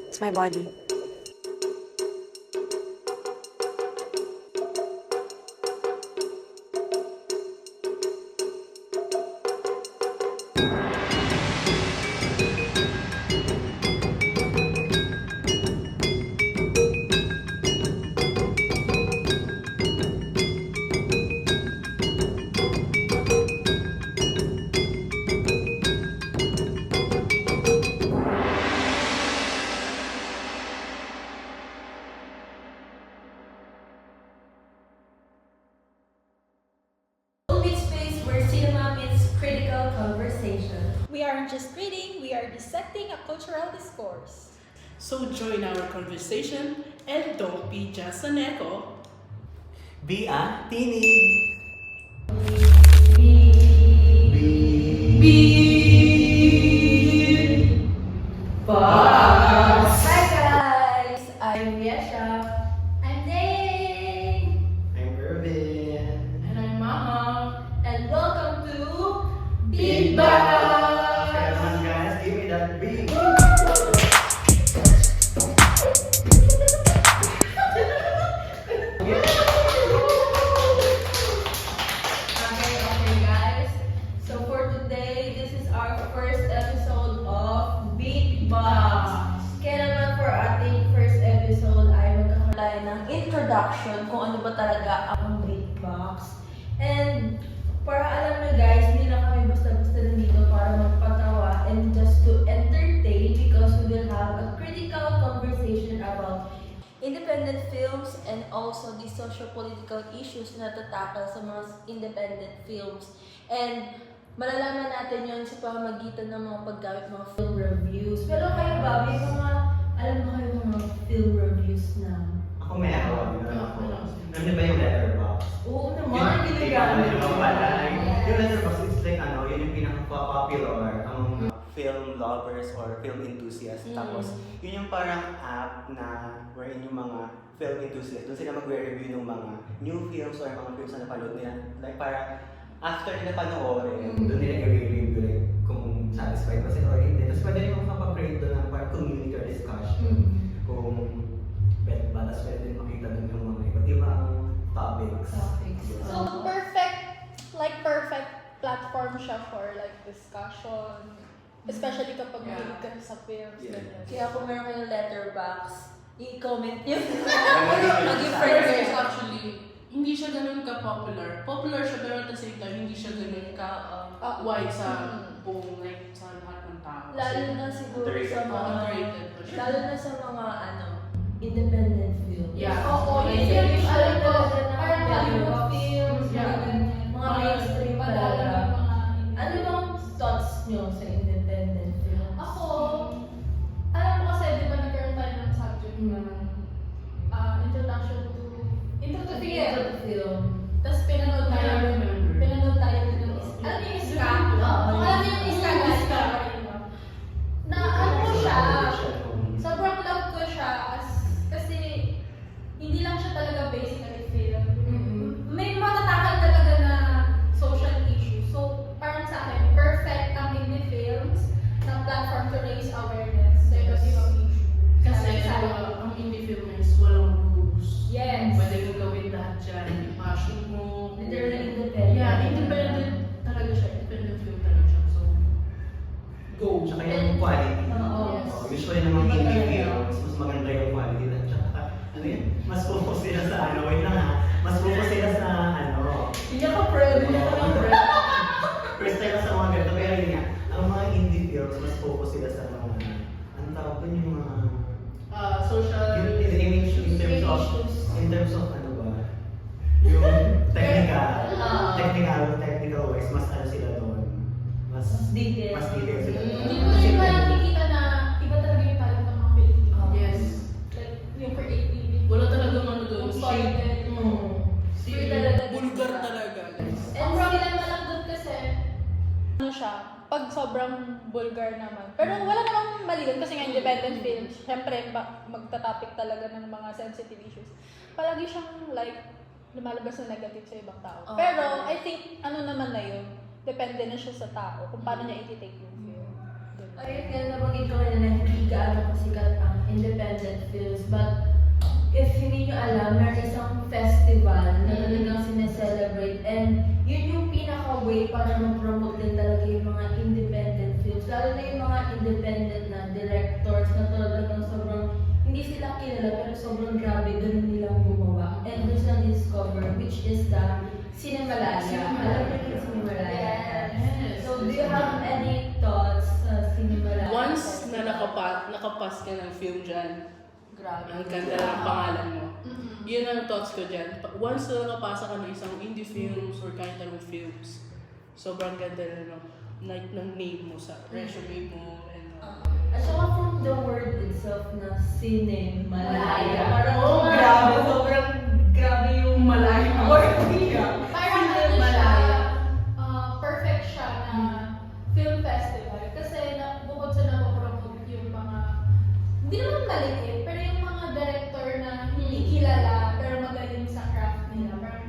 It's my body. We aren't just reading, we are dissecting a cultural discourse. So join our conversation and don't be just an echo. Be a tinig. Hi guys! I'm Yesha. I'm Dane. I'm Irvin. And I'm Maha. And welcome to Big Bang! Kaya naman guys, give me that beat. Okay guys. So for today, this is our first episode of Beatbox. Kaya naman for ating first episode ay magkakaroon ng introduction kung ano ba talaga ang beatbox. And para alam nyo guys, hindi na kami basta-basta nandito para magpatawa and just to entertain because we will have a critical conversation about independent films and also the socio-political issues na natatakal sa mga independent films. And malalaman natin yun sa pamamagitan ng mga paggamit mga film reviews. Pero kayo ba, may mga, alam mo kayo mga film reviews na? Ako may ako. Nandiyan ba yung letterbox? Oo naman, ginagamit. Yung letterbox is like yun yung pinaka-popular ang film lovers or film enthusiasts. Tapos, yun yung parang app na wherein yung mga film enthusiasts, doon sila magre-review ng mga new films or mga films na napanood nila. Like para after nila panoorin, doon nila i-review like kung satisfied ba sila or hindi. Tapos pwede rin makapag-create doon ng parang community or discussion. Kung bet ba, tapos pwede rin makita doon yung mga iba't ibang topics. So perfect platform siya for like discussion, especially kapag mahilig ka sa films. Yeah. ganyan. Kaya kung meron kayong letterbox, i-comment nyo. First is actually, hindi siya ganun ka-popular. Popular siya pero at the same time, hindi siya ganun ka-wide sa buong like sa lahat ng tao. Lalo na siguro sa mga, Underrated pa siya. lalo na sa mga independent films. Yeah. Oo, Yun yun yung alam ko, parang Hollywood films, Yeah. mga mainstream talaga. Ano bang thoughts nyo sa independent films? Ako, alam mo kasi, di ba nagkaroon tayo ng subject na introduction to film. Tapos pinanood tayo ng alam niyo yung Iska? Alam niyo yung Iska guys? Na ano ko siya, sobrang love ko siya kasi hindi lang siya talaga basically film. May matatakal talaga na social issues. So, parang sa akin, perfect ang indie films na platform to raise awareness sa iba't ibang issue. Kasi ang indie film is walang rules. Yes. Pwede mo gawin lahat dyan. Yung passion mo. Literally independent. Yeah, independent talaga siya. Independent film talaga siya. So, go. Tsaka yung quality. Oo. Usually naman indie films, mas maganda yung quality na. Tsaka, mas focus sila sa wait lang ha, mas focus sila sa Hindi ka friend. first time sa mga ganito, pero yun nga, ang mga indie films, mas focus sila sa mga, anong tawag doon yung mga, Social in terms of ano ba, yung technical wise, mas sila doon, mas detailed. mas detailed sila doon. Hindi mo rin ba nakikita na iba talaga yung talent ng mga Pilipino? Yes. Like, yung creativity. Wala talagang ano doon. Yung storytelling. Bulgar talaga, guys. And sila malang doon kasi, Ano siya, pag sobrang vulgar naman. Pero wala namang mali doon kasi nga independent film. Siyempre, magta-topic talaga ng mga sensitive issues. Palagi siyang like, lumalabas na negative sa ibang tao. Oo. Pero I think, ano naman na yun, depende na siya sa tao kung paano niya i-take yung film. Ganun. Ayun nga, nabanggit ko kanina na hindi gaano kasikat ang independent films. But if hindi nyo alam, meron isang festival na talagang sineselebrate. And yun yung pinaka-way para mag-promote din talaga yung mga independent films. Lalo na yung mga independent na directors na talagang sobrang, hindi sila kilala pero sobrang grabe ganun nilang gumawa. And doon sila discover, which is the Cinemalaya. Alam mo yung Cinemalaya? Yes. So, do you have any thoughts sa Cinemalaya? Once na nakapas ka ng film dyan, Grabe. ang ganda ng pangalan mo. Mm-mm. Yun ang thoughts ko dyan. Once na nakapasa ka ng isang indie films or kahit anong films, sobrang ganda na ng name mo sa resume mo. And, At saka from the word itself na Cinemalaya. Parang Oh, grabe, sobrang grabe yung malaya word niya. Parang ano siya, perfect siya na film festival. Kasi bukod sa napopromote yung mga, hindi naman maliit, pero yung mga director na hindi kilala, pero magaling sa craft nila. Parang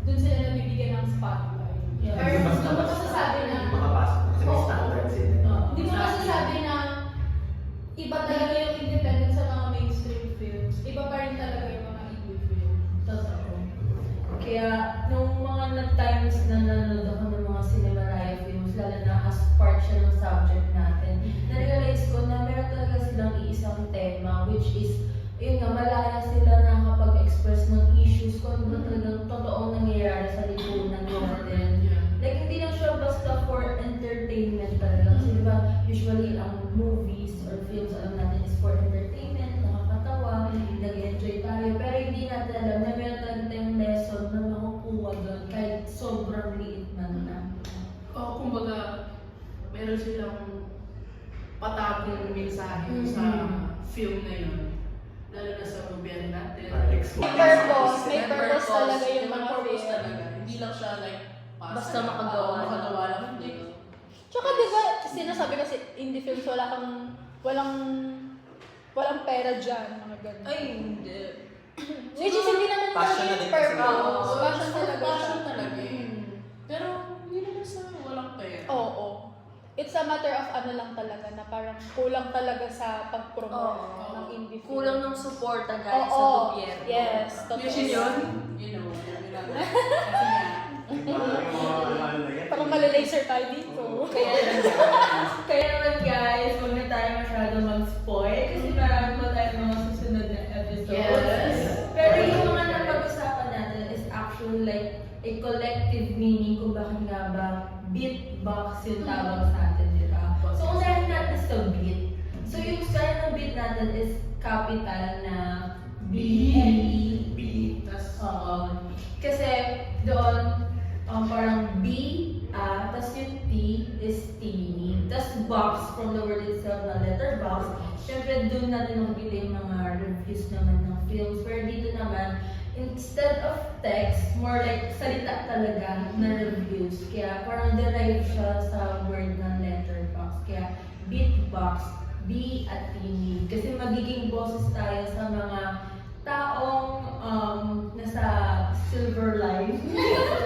dun sila nabibigyan ng spotlight. Yeah. Pero Mas hindi mo masasabi na, makapasok kasi may Oo. standard sila. hindi mo masasabi na iba talaga yung independent sa mga mainstream films. Iba pa rin talaga yung mga indie film. Totoo. Kaya, nung mga times na nanonood ako ng mga Cinemalaya films, lalo na as part siya ng subject natin, na-realize ko na meron talaga silang iisang tema, which is, yun nga, malaya sila na kapag-express ng issues kung ano ba talagang totoong nangyayari sa lipunan natin. Like, hindi lang siya basta for entertainment talaga. Kasi diba, usually ang movies or films, alam natin, is for entertainment, nakakatawa, nag-enjoy tayo. Pero hindi natin alam na meron talaga tayong lesson na makukuha doon kahit sobrang liit man na. o kumbaga, meron silang patagong mensahe sa film na yun. Lalo na sa gobyerno natin. May purpose talaga yung May mga purpose film. talaga. Hindi lang siya like, Basta makagawa lang. makagawa lang. Hindi. Tsaka di ba, sinasabi kasi indie films, walang pera dyan, mga ganun. Ay, hindi. Which is hindi naman Passion talaga na yung din kasi. purpose. Oo. Passion talaga siya. Passion talaga eh. Pero hindi naman sa walang pera. Oo. It's a matter of ano lang talaga, na parang kulang talaga sa pag-promote Oo. ng indie film. Kulang ng suporta guys sa Oo. gobyerno. Yes, totoo. Yun yun. You know, kasi nga, Parang malalaser tayo dito. Kaya naman guys, huwag na tayo masyado mag-spoil kasi marami pa tayong mga susunod na episodes. Yes. Pero yung mga napag-usapan natin is actually like a collective meaning kung bakit nga ba beatbox yung tawag sa atin, di ba? So, unahin natin sa beat. So, yung style ng beat natin is capital na B. B. Oo. Kasi doon, parang B, tas yung T is teeny. Tas box, from the word itself na letter box, syempre doon natin makikita yung mga reviews naman ng films. Pero dito naman, instead of text, more like salita talaga na reviews. Kaya parang derive siya sa word ng letter box. Kaya beatbox, B at teeny. Kasi magiging boses tayo sa mga taong nasa silver line.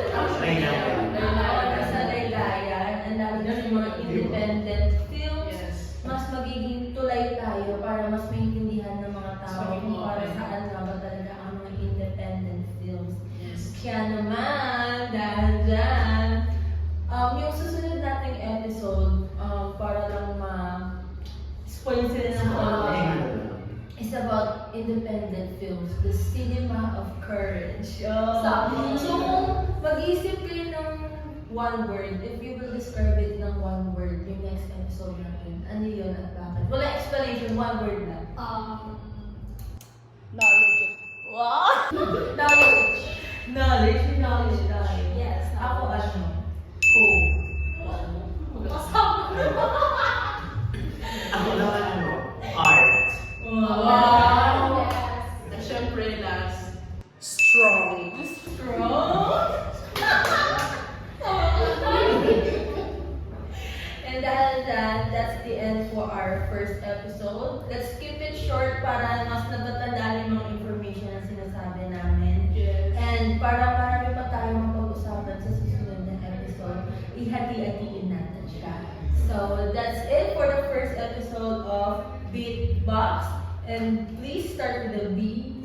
Nasa laylayan. And lalo na yung mga independent films. yes. Mas magiging tulay tayo para mas maintindihan ng mga tao Mas maging kung para open. saan nga ba talaga ang mga independent films. Yes. Kaya naman, dahil dyan, yung susunod nating episode, para lang ma-spoil sila ng konti, is about independent films, the cinema of courage. So, kung mag-isip kayo ng one word, if you will describe it ng one word, yung next episode natin, ano yun at bakit? Wala explanation, one word lang. Knowledge. Wow! Knowledge. Knowledge tayo. Yes. Ako ano? Who? Ako naman ano? Art. Wow! At syempre, last, strong. Strong? that, that's the end for our first episode. Let's keep it short para mas natatandaan yung mga information na sinasabi namin. Yes. And para marami pa tayong mapag-usapan sa susunod na episode, ihati-hatiin natin siya. So that's it for the first episode of Beatbox. And please start with the B